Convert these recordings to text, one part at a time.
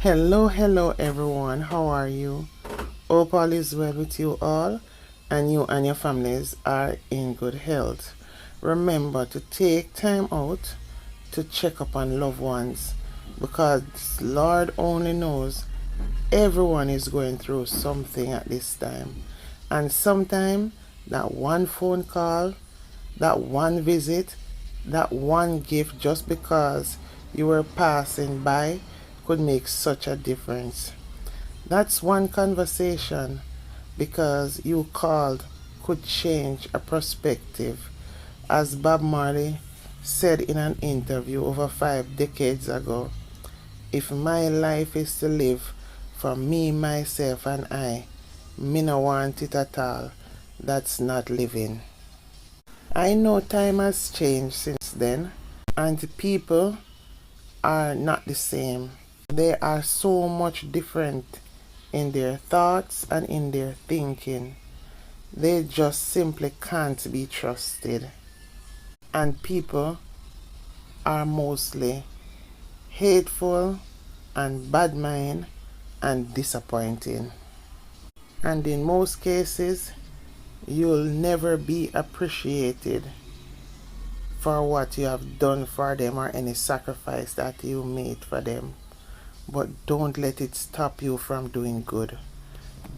Hello everyone. How are you? Hope all is well with you all and you and your families are in good health. Remember to take time out to check up on loved ones because Lord only knows everyone is going through something at this time. And sometimes that one phone call, that one visit, that one gift just because you were passing by could make such a difference. That's one conversation because you called could change a perspective. As Bob Marley said in an interview over 5 decades ago, if my life is to live for me, myself, and I, me no want it at all. That's not living. I know time has changed since then, and the people are not the same. They are so much different in their thoughts and in their thinking. They just simply can't be trusted. And people are mostly hateful and bad mind and disappointing. And in most cases, you'll never be appreciated for what you have done for them or any sacrifice that you made for them. But don't let it stop you from doing good.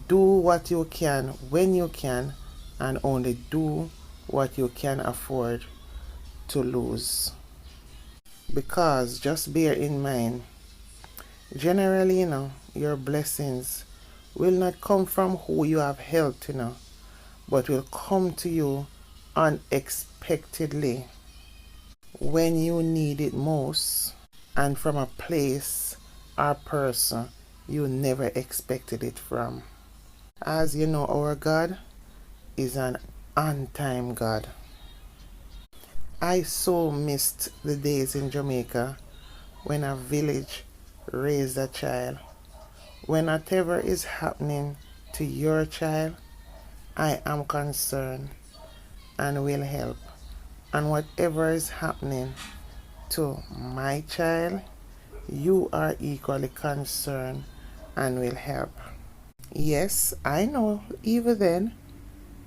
Do what you can when you can, and only do what you can afford to lose. Because just bear in mind, generally, your blessings will not come from who you have helped, but will come to you unexpectedly when you need it most and from a place or person you never expected it from. As you know, our God is an on-time God. I so missed the days in Jamaica when a village raised a child. When whatever is happening to your child, I am concerned and will help. And whatever is happening to my child, you are equally concerned and will help. Yes, I know, even then,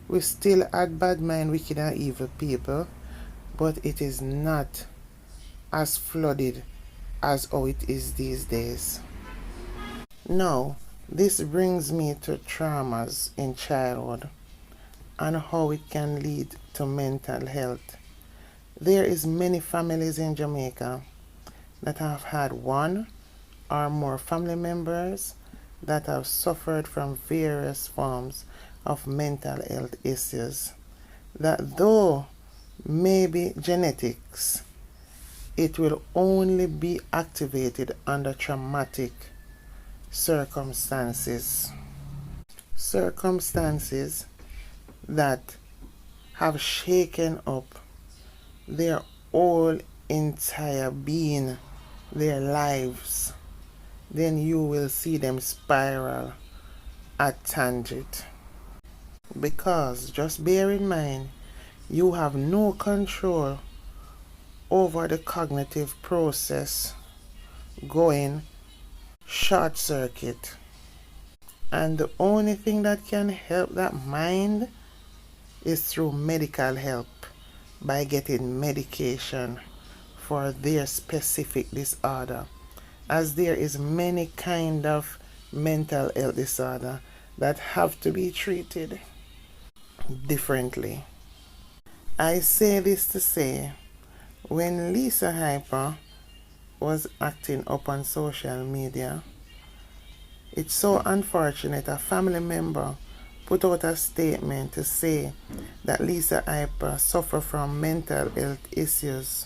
we still had bad mind, wicked and evil people, but it is not as flooded as how it is these days. Now, this brings me to traumas in childhood and how it can lead to mental health. There is many families in Jamaica that have had one or more family members that have suffered from various forms of mental health issues that though maybe genetics, it will only be activated under traumatic circumstances. Circumstances that have shaken up their whole entire being, their lives. Then you will see them spiral at tangent. Because just bear in mind, you have no control over the cognitive process going short circuit. And the only thing that can help that mind is through medical help by getting medication for their specific disorder, as there is many kind of mental health disorder that have to be treated differently. I say this to say, when Lisa Hyper was acting up on social media, it's so unfortunate a family member put out a statement to say that Lisa Hyper suffered from mental health issues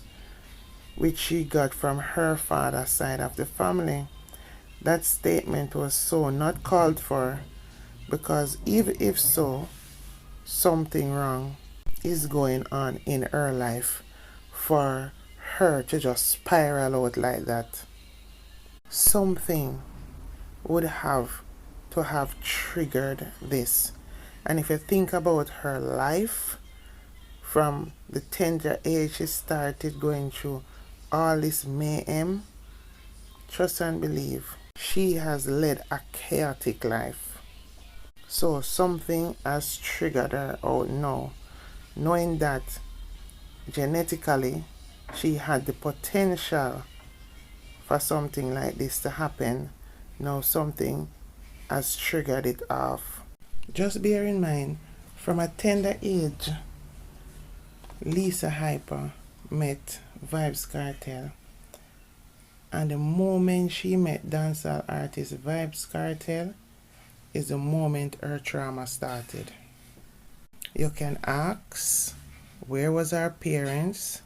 which she got from her father's side of the family. That statement was so not called for, because even if so, something wrong is going on in her life for her to just spiral out like that. Something would have to have triggered this. And if you think about her life, from the tender age she started going through all this mayhem, trust and believe, she has led a chaotic life. So something has triggered her out now, knowing that genetically she had the potential for something like this to happen. Now something has triggered it off. Just bear in mind, from a tender age, Lisa Hyper met Vybz Kartel, and the moment she met dancehall artist Vybz Kartel is the moment her trauma started. You can ask, where was her parents,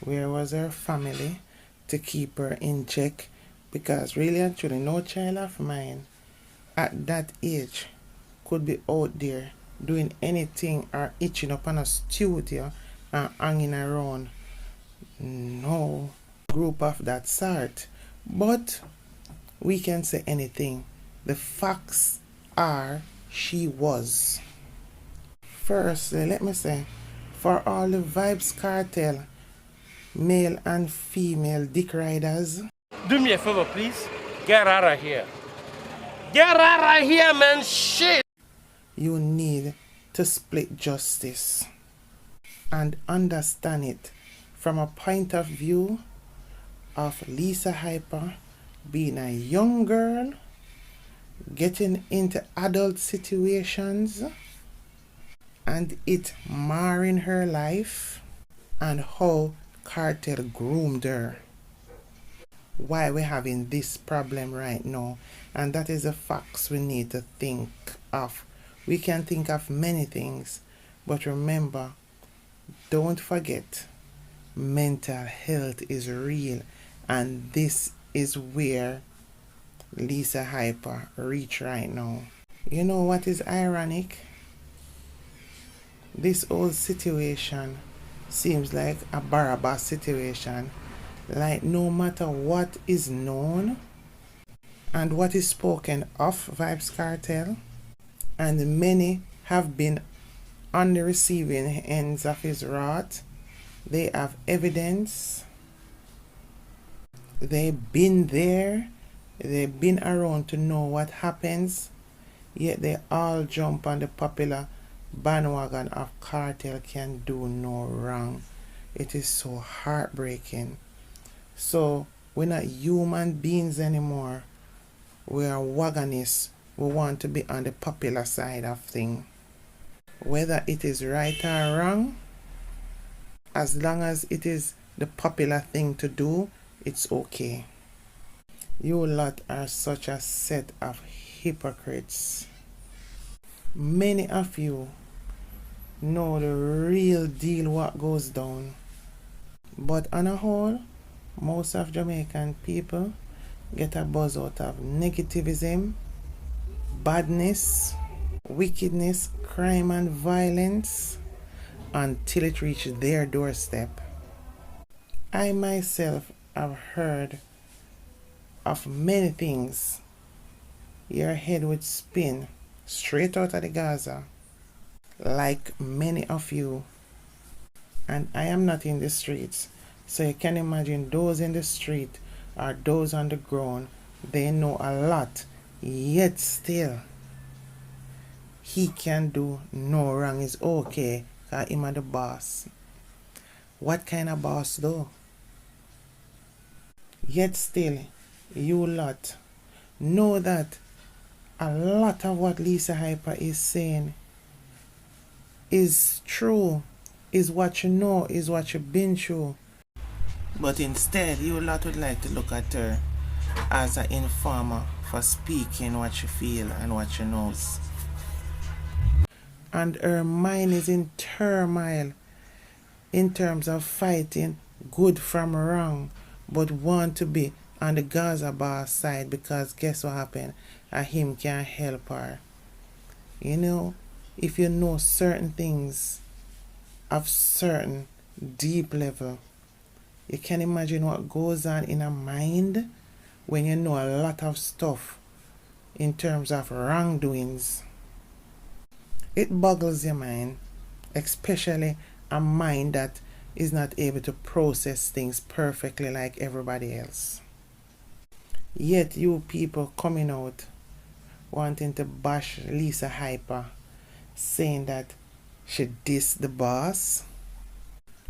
where was her family to keep her in check? Because really and truly, no child of mine at that age could be out there doing anything or itching up on a studio and hanging around. No group of that sort. But we can say anything. The facts are she was. Firstly, let me say, for all the Vybz Kartel male and female dick riders, do me a favor, please. Get out of here. Get out of here, man. Shit. You need to split justice and understand it from a point of view of Lisa Hyper being a young girl getting into adult situations and it marring her life, and how Kartel groomed her. Why we're having this problem right now, and that is the facts we need to think of. We can think of many things, but remember, don't forget, mental health is real, and this is where Lisa Hyper reach right now. You know what is ironic? This whole situation seems like a Barabbas situation. Like no matter what is known and what is spoken of Vybz Kartel, and many have been on the receiving ends of his wrath, they have evidence, they've been there, they've been around to know what happens, yet they all jump on the popular bandwagon of Kartel can do no wrong. It is so heartbreaking. So we're not human beings anymore. We are wagonists. We want to be on the popular side of things. Whether it is right or wrong, as long as it is the popular thing to do, it's okay. You lot are such a set of hypocrites. Many of you know the real deal what goes down. But on a whole, most of Jamaican people get a buzz out of negativism, badness, wickedness, crime and violence until it reaches their doorstep. I myself have heard of many things. Your head would spin straight out of the Gaza, like many of you. And I am not in the streets, so you can imagine those in the street or those on the ground, they know a lot, yet still he can do no wrong. Is okay, because him are the boss. What kind of boss though? Yet still, you lot know that a lot of what Lisa Hyper is saying is true, is what you know, is what you've been through. But instead, you lot would like to look at her as an informer for speaking what you feel and what she knows. And her mind is in turmoil in terms of fighting good from wrong, but want to be on the Gaza boss side because guess what happened? Him can't help her. You know, if you know certain things of certain deep level, you can imagine what goes on in a mind when you know a lot of stuff in terms of wrongdoings. It boggles your mind, especially a mind that is not able to process things perfectly like everybody else. Yet you people coming out wanting to bash Lisa Hyper, saying that she dissed the boss.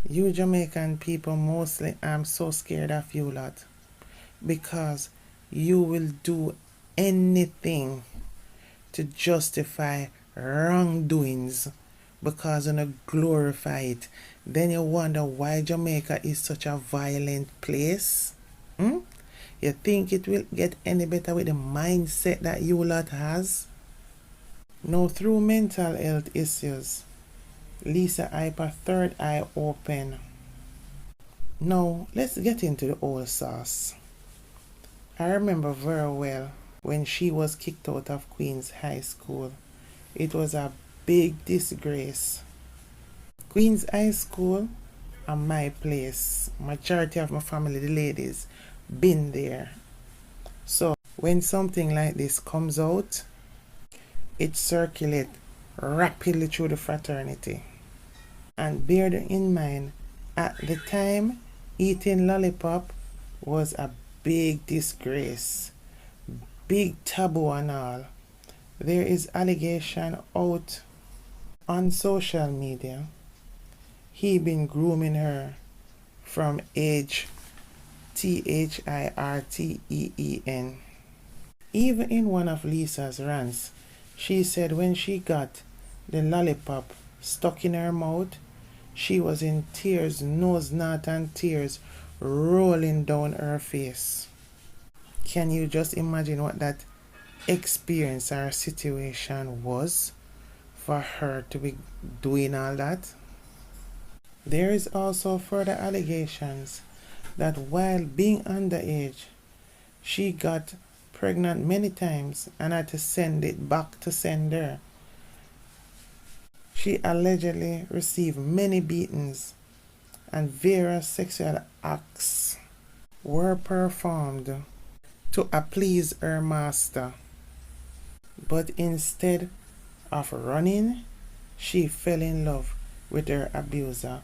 You Jamaican people mostly, I'm so scared of you lot, because you will do anything to justify wrongdoings because you don't glorify it. Then you wonder why Jamaica is such a violent place. Hmm? You think it will get any better with the mindset that you lot has? Now, through mental health issues, Lisa Hyper third eye open. Now, let's get into the old sauce. I remember very well when she was kicked out of Queen's High School. It was a big disgrace. Queen's High School and my place. Majority of my family, the ladies, been there. So when something like this comes out, it circulates rapidly through the fraternity. And bear in mind, at the time, eating lollipop was a big disgrace, big taboo and all. There is allegation out on social media. He been grooming her from age THIRTEEN. Even in one of Lisa's rants, she said when she got the lollipop stuck in her mouth, she was in tears, nose knot and tears rolling down her face. Can you just imagine what that experience or situation was for her to be doing all that? There is also further allegations that while being underage, she got pregnant many times and had to send it back to sender. She allegedly received many beatings and various sexual acts were performed to please her master. But instead of running, she fell in love with her abuser.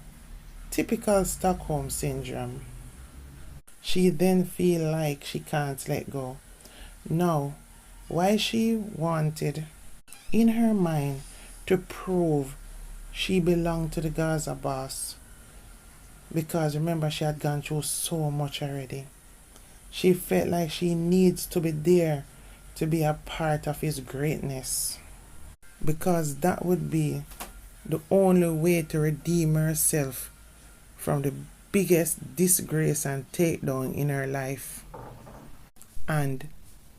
Typical Stockholm syndrome. She then feel like she can't let go. Now, why she wanted in her mind to prove she belonged to the Gaza boss, because remember she had gone through so much already. She felt like she needs to be there to be a part of his greatness, because that would be the only way to redeem herself from the biggest disgrace and takedown in her life. And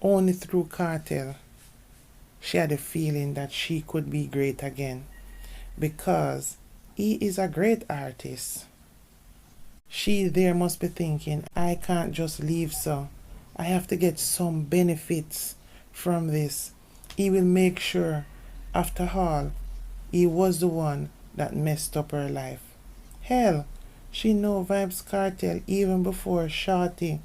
only through Kartel she had a feeling that she could be great again, because he is a great artist. She there must be thinking, I can't just leave, so I have to get some benefits from this. He will make sure, after all, he was the one that messed up her life. Hell, she know Vybz Kartel even before Shorty,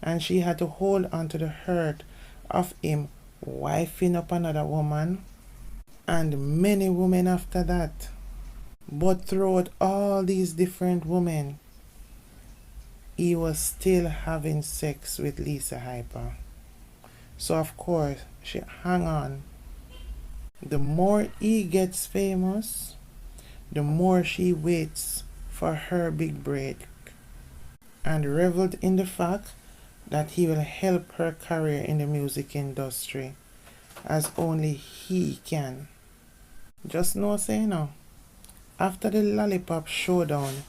and she had to hold on to the hurt of him wifing up another woman, and many women after that. But throughout all these different women, he was still having sex with Lisa Hyper. So of course, she hung on. The more he gets famous, the more she waits for her big break, and reveled in the fact that he will help her career in the music industry as only he can. Just know, say no. After the lollipop showdown,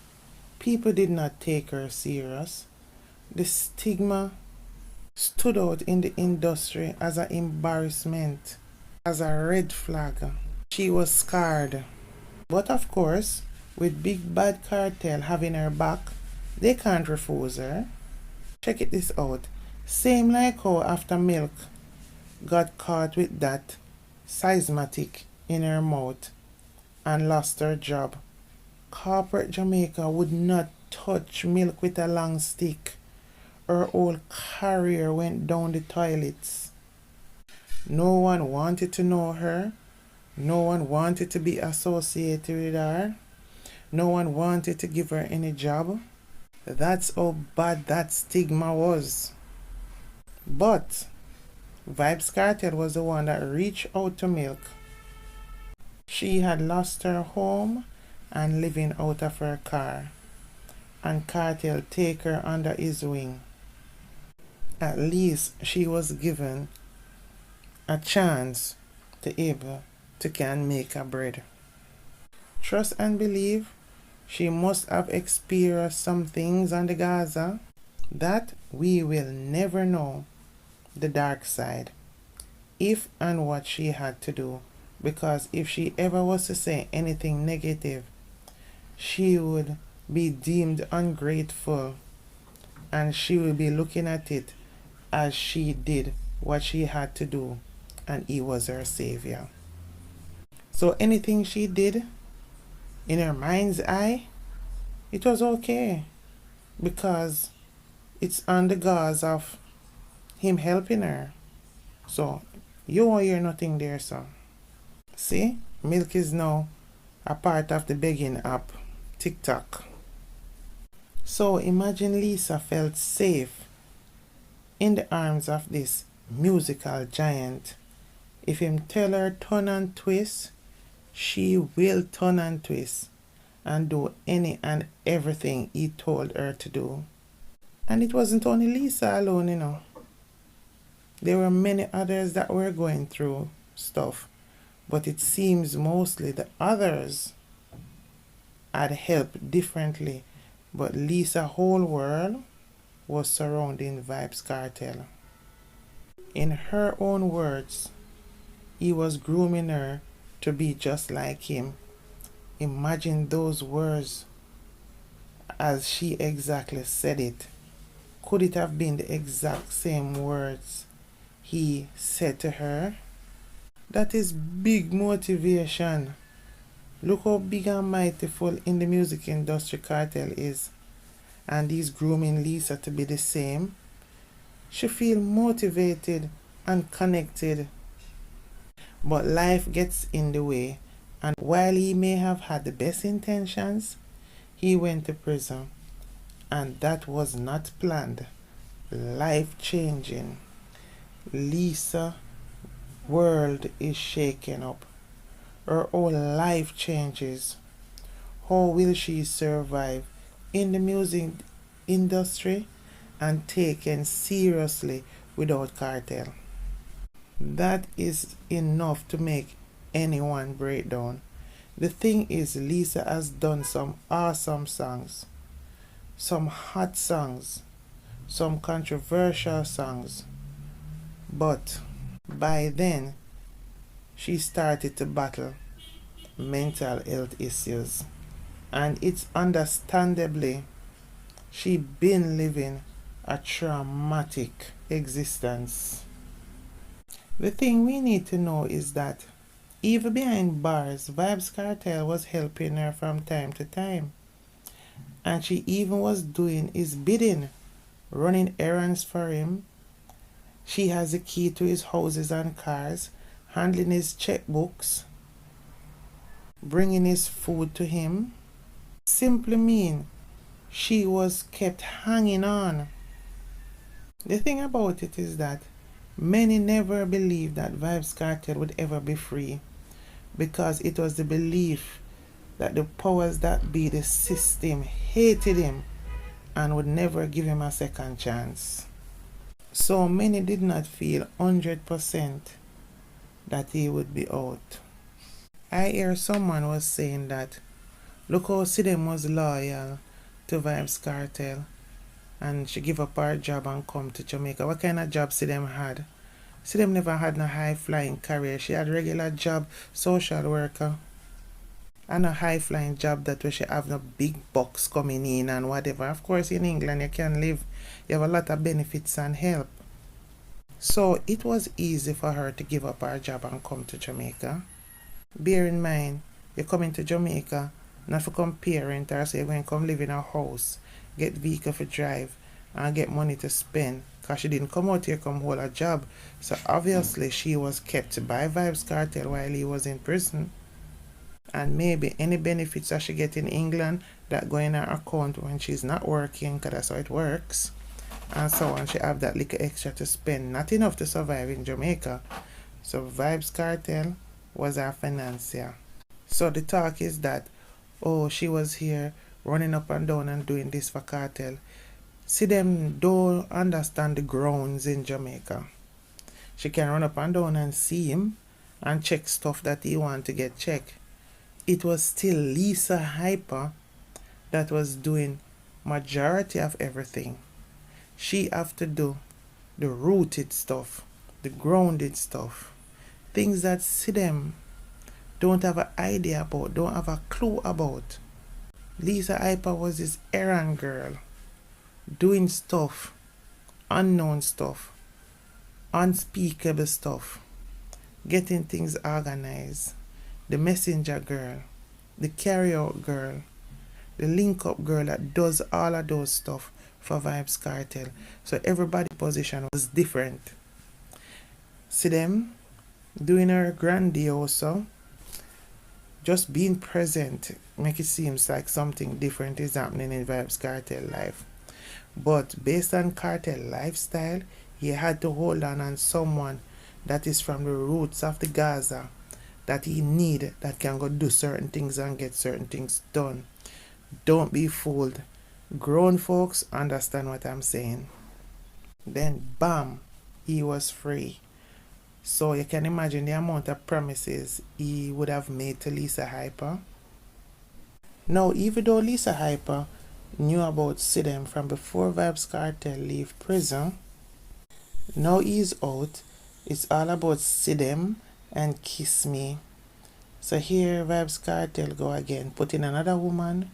people did not take her serious. The stigma stood out in the industry as an embarrassment, as a red flag. She was scarred. But of course, with Big Bad Kartel having her back, they can't refuse her. Check it this out. Same like how after Milk got caught with that seismatic in her mouth and lost her job, corporate Jamaica would not touch Milk with a long stick. Her whole career went down the toilets. No one wanted to know her. No one wanted to be associated with her. No one wanted to give her any job. That's how bad that stigma was. But Vybz Kartel was the one that reached out to Milk. She had lost her home and living out of her car, and Kartel take her under his wing. At least she was given a chance to able to can make her bread. Trust and believe, she must have experienced some things on the Gaza that we will never know the dark side, if and what she had to do, because if she ever was to say anything negative, she would be deemed ungrateful, and she would be looking at it as she did what she had to do, and he was her savior. So anything she did, in her mind's eye, it was okay, because it's on the gauze of him helping her. So you won't hear nothing there, son. See, Milk is now a part of the begging app, TikTok. So imagine Lisa felt safe in the arms of this musical giant. If him tell her turn and twist, she will turn and twist and do any and everything he told her to do. And it wasn't only Lisa alone, you know. There were many others that were going through stuff, but it seems mostly the others had helped differently. But Lisa's whole world was surrounding Vybz Kartel. In her own words, he was grooming her to be just like him. Imagine those words as she exactly said it. Could it have been the exact same words he said to her? That is big motivation. Look how big and mightyful in the music industry Kartel is. And he's grooming Lisa to be the same. She feels motivated and connected. But life gets in the way. And while he may have had the best intentions, he went to prison. And that was not planned. Life changing. Lisa's world is shaken up. Her whole life changes. How will she survive in the music industry and taken seriously without Kartel? That is enough to make anyone break down. The thing is, Lisa has done some awesome songs, some hot songs, some controversial songs, but by then she started to battle mental health issues, and it's understandably she been living a traumatic existence. The thing we need to know is that even behind bars, Vybz Kartel was helping her from time to time, and she even was doing his bidding, running errands for him. She has the key to his houses and cars, handling his checkbooks, bringing his food to him. Simply mean she was kept hanging on. The thing about it is that many never believed that Vybz Kartel would ever be free, because it was the belief that the powers that be, the system, hated him and would never give him a second chance. So many did not feel 100% that he would be out. I hear someone was saying that look how Sidem was loyal to Vybz Kartel, and she give up her job and come to Jamaica. What kind of job Sidem had? Sidem never had no high flying career. She had regular job, social worker, and a high flying job that where she have no big bucks coming in and whatever. Of course in England you can live, you have a lot of benefits and help. So it was easy for her to give up her job and come to Jamaica. Bear in mind, you're coming to Jamaica not for come parent or say you're going to come live in a house, get vehicle for drive, and get money to spend, because she didn't come out here come hold a job. So obviously she was kept by Vybz Kartel while he was in prison. And maybe any benefits that she get in England that go in her account when she's not working, because that's how it works. and so on. She have that little extra to spend, not enough to survive in Jamaica. So Vybz Kartel was our financier. So the talk is that, oh, she was here running up and down and doing this for Kartel. See, them don't understand the grounds in Jamaica. She can run up and down and see him and check stuff that he want to get checked. It was still Lisa Hyper that was doing majority of everything. She have to do the rooted stuff, the grounded stuff, things that see them don't have an idea about, don't have a clue about. Lisa Hyper was this errand girl, doing stuff, unknown stuff, unspeakable stuff, getting things organized. The messenger girl, the carry-out girl, the link-up girl that does all of those stuff for Vybz Kartel. So everybody's position was different. See them doing her grandiose, just being present, make it seem like something different is happening in Vybz Kartel life. But based on Kartel lifestyle, he had to hold on someone that is from the roots of the Gaza, that he need, that can go do certain things and get certain things done. Don't be fooled. Grown folks understand what I'm saying. Then bam, he was free. So you can imagine the amount of promises he would have made to Lisa Hyper. Now, even though Lisa Hyper knew about Sidem from before Vybz Kartel leave prison, now he's out, it's all about Sidem and Kiss Me. So here Vybz Kartel go again, putting another woman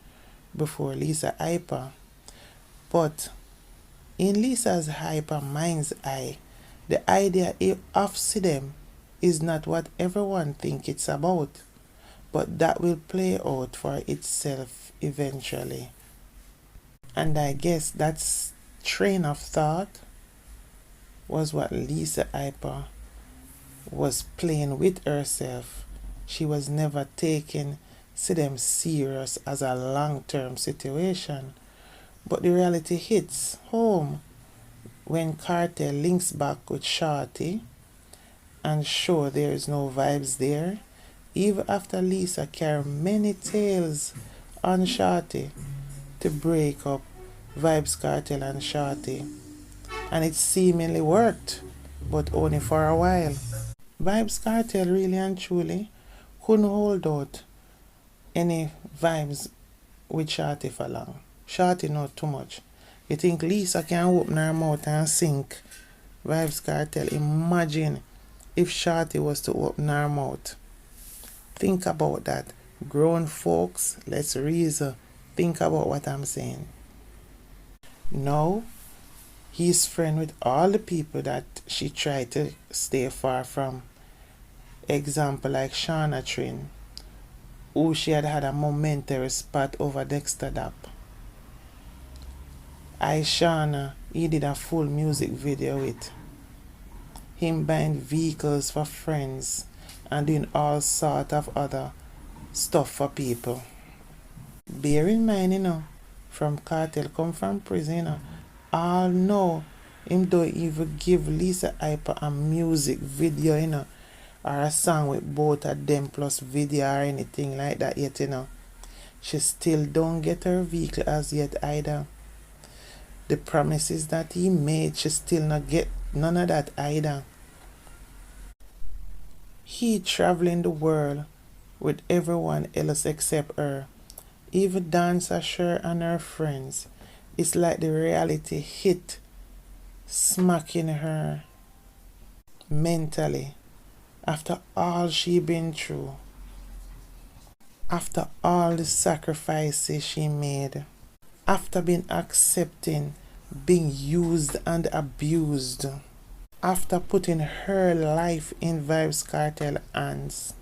before Lisa Hyper. But in Lisa's Hyper mind's eye, the idea of Sidem is not what everyone think it's about, but that will play out for itself eventually. And I guess that train of thought was what Lisa Hyper was playing with herself. She was never taking Sidem serious as a long-term situation. But the reality hits home when Kartel links back with Shorty and show there is no vibes there, even after Lisa carried many tales on Shorty to break up Vybz Kartel and Shorty. And it seemingly worked, but only for a while. Vybz Kartel really and truly couldn't hold out any vibes with Shorty for long. Shorty not too much. You think Lisa can open her mouth and sink Vybz Kartel? Imagine if Shorty was to open her mouth. Think about that. Grown folks, let's reason. Think about what I'm saying. Now, he's friend with all the people that she tried to stay far from. Example like Shauna Trin, who she had a momentary spot over Dexter Dap. Shauna, he did a full music video with him buying vehicles for friends and doing all sort of other stuff for people. Bear in mind, from Kartel come from prison, all know him don't even give Lisa Hyper a music video, or a song with both of them plus video or anything like that yet, She still don't get her vehicle as yet either. The promises that he made, she still not get none of that either. He traveling the world with everyone else except her. Even Dancer Sher and her friends. It's like the reality hit, smacking her mentally. After all she been through. After all the sacrifices she made. After being accepting, being used and abused. After putting her life in Vybz Kartel hands.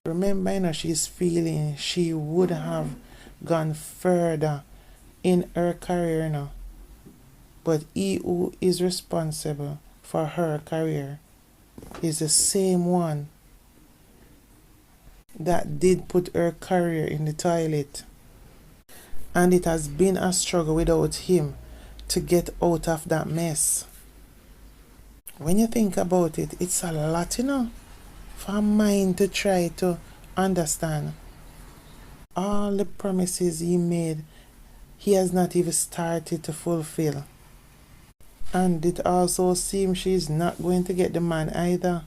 Remember, she's feeling she would have gone further in her career, but he who is responsible for her career is the same one that did put her career in the toilet. And it has been a struggle without him to get out of that mess. When you think about it, it's a lot, for a mind to try to understand. All the promises he made, he has not even started to fulfill. And it also seems she's not going to get the man either.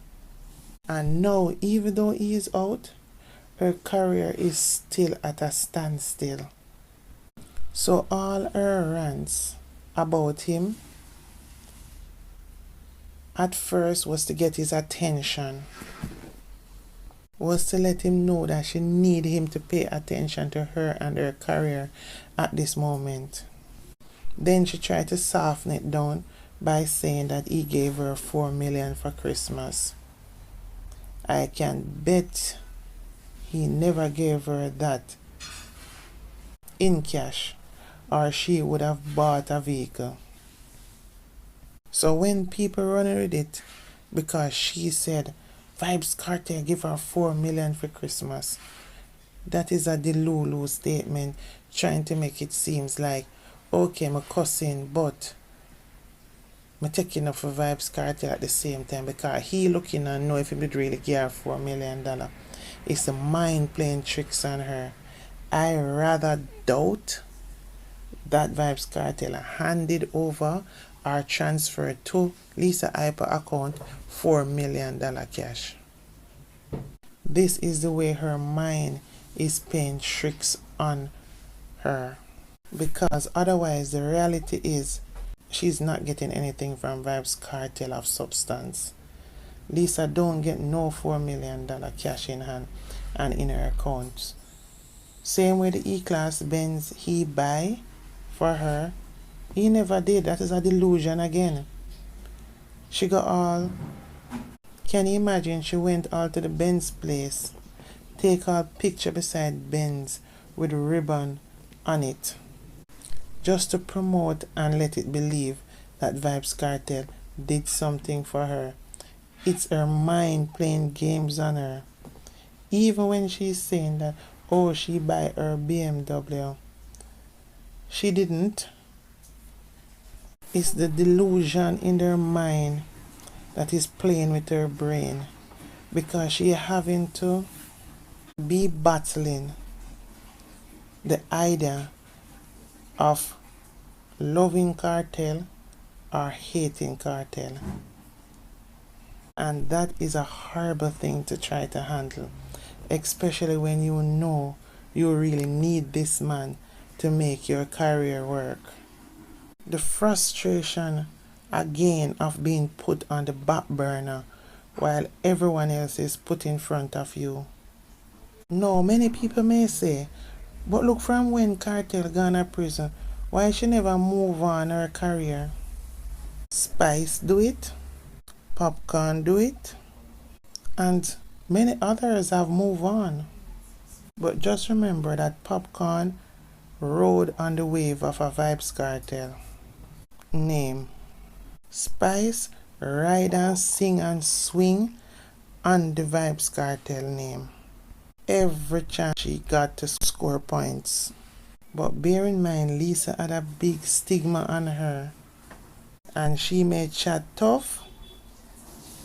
And now, even though he is out, her career is still at a standstill. So all her rants about him at first was to get his attention, was to let him know that she need him to pay attention to her and her career at this moment. Then she tried to soften it down by saying that he gave her $4 million for Christmas. I can bet he never gave her that in cash, or she would have bought a vehicle. So when people run with it because she said Vybz Kartel give her $4 million for Christmas, that is a delulu statement trying to make it seems like, okay, I'm cussing, but I'm taking up for Vybz Kartel at the same time because he looking and know if he would really give her $4 million. It's the mind playing tricks on her. I rather doubt that Vybz Kartel handed over or transferred to Lisa Hyper account $4 million cash. This is the way her mind is playing tricks on her, because otherwise the reality is she's not getting anything from Vybz Kartel of substance. Lisa don't get no $4 million cash in hand and in her accounts. Same with the E-Class Benz he buy for her, he never did. That is a delusion again. She got all, can you imagine, she went all to the Benz place, take a picture beside Benz with a ribbon on it, just to promote and let it believe that Vybz Kartel did something for her. It's her mind playing games on her. Even when she's saying that, oh, she buy her BMW. She didn't. It's the delusion in her mind that is playing with her brain, because she having to be battling the idea of loving Kartel or hating Kartel. And that is a horrible thing to try to handle, especially when you know you really need this man to make your career work. The frustration again of being put on the back burner while everyone else is put in front of you. No, many people may say, but look, from when Kartel gone to prison, why she never move on her career? Spice do it, Popcorn do it, and many others have moved on. But just remember that Popcorn rode on the wave of a Vybz Kartel name. Spice ride and sing and swing on the Vybz Kartel name. Every chance she got to score points. But bear in mind, Lisa had a big stigma on her, and she may chat tough,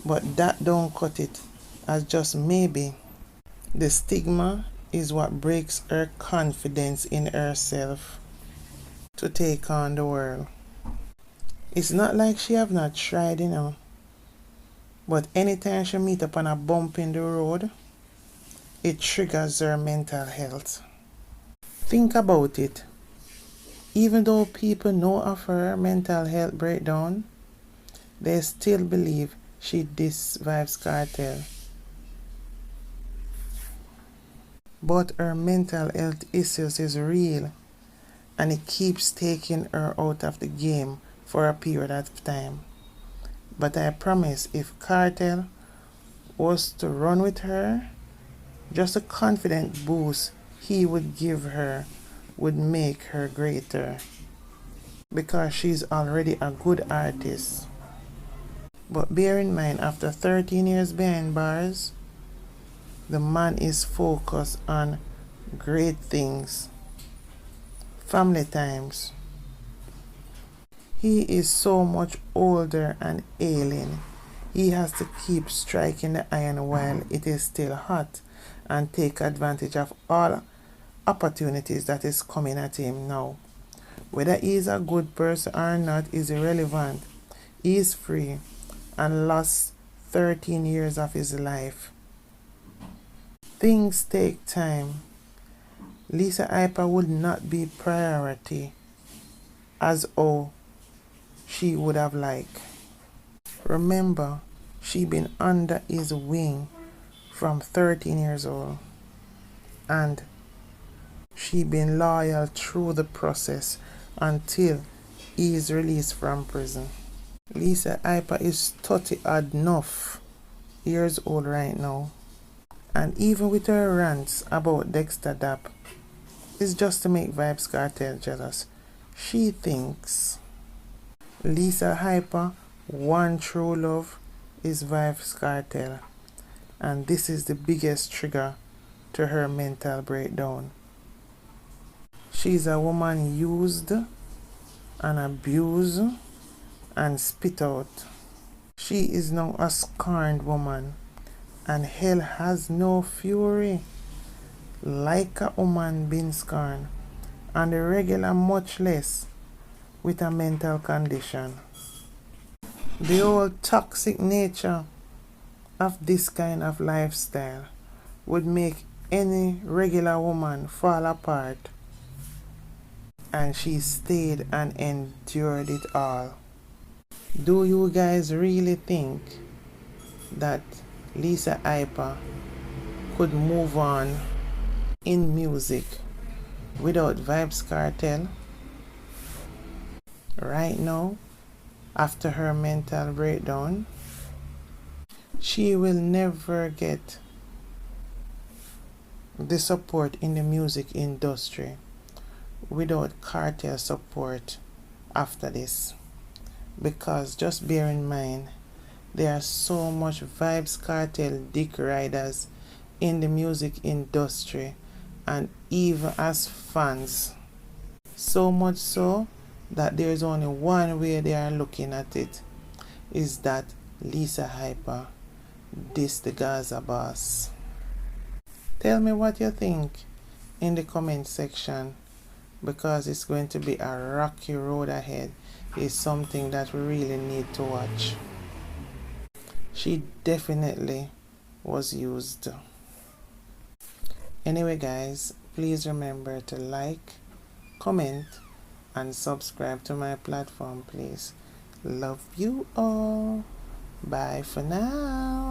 but that don't cut it, as just maybe the stigma is what breaks her confidence in herself to take on the world. It's not like she have not tried, but anytime she meet upon a bump in the road, it triggers her mental health. Think about it. Even though people know of her mental health breakdown, they still believe she dissed Vybz Kartel. But her mental health issues is real, and it keeps taking her out of the game for a period of time. But I promise, if Kartel was to run with her, just a confident boost he would give her would make her greater, because she's already a good artist. But bear in mind, after 13 years behind bars, the man is focused on great things, family times, He is so much older and ailing. He has to keep striking the iron while it is still hot and take advantage of all opportunities that is coming at him now. Whether he is a good person or not is irrelevant. He is free and lost 13 years of his life. Things take time. Lisa Hyper would not be priority as she would have liked. Remember, she been under his wing from 13 years old, and she been loyal through the process until he is released from prison. Lisa Hyper is 30 odd enough years old right now, and even with her rants about Dexter Dap, it's just to make Vybz Kartel jealous. She thinks Lisa Hyper one true love is Vybz Kartel, and this is the biggest trigger to her mental breakdown. She's a woman used and abused and spit out. She is now a scorned woman, and hell has no fury like a woman being scorned, and the regular much less with a mental condition. The whole toxic nature of this kind of lifestyle would make any regular woman fall apart, and she stayed and endured it all. Do you guys really think that Lisa Hyper could move on in music without Vybz Kartel? Right now, after her mental breakdown, she will never get the support in the music industry without Kartel support after this. Because just bear in mind, there are so much Vybz Kartel dick riders in the music industry and even as fans. So much so that there's only one way they are looking at it, is that Lisa Hyper dissed the Gaza boss. Tell me what you think in the comment section, because it's going to be a rocky road ahead. It's something that we really need to watch. She definitely was used. Anyway guys, please remember to like, comment, and subscribe to my platform, please. Love you all. Bye for now.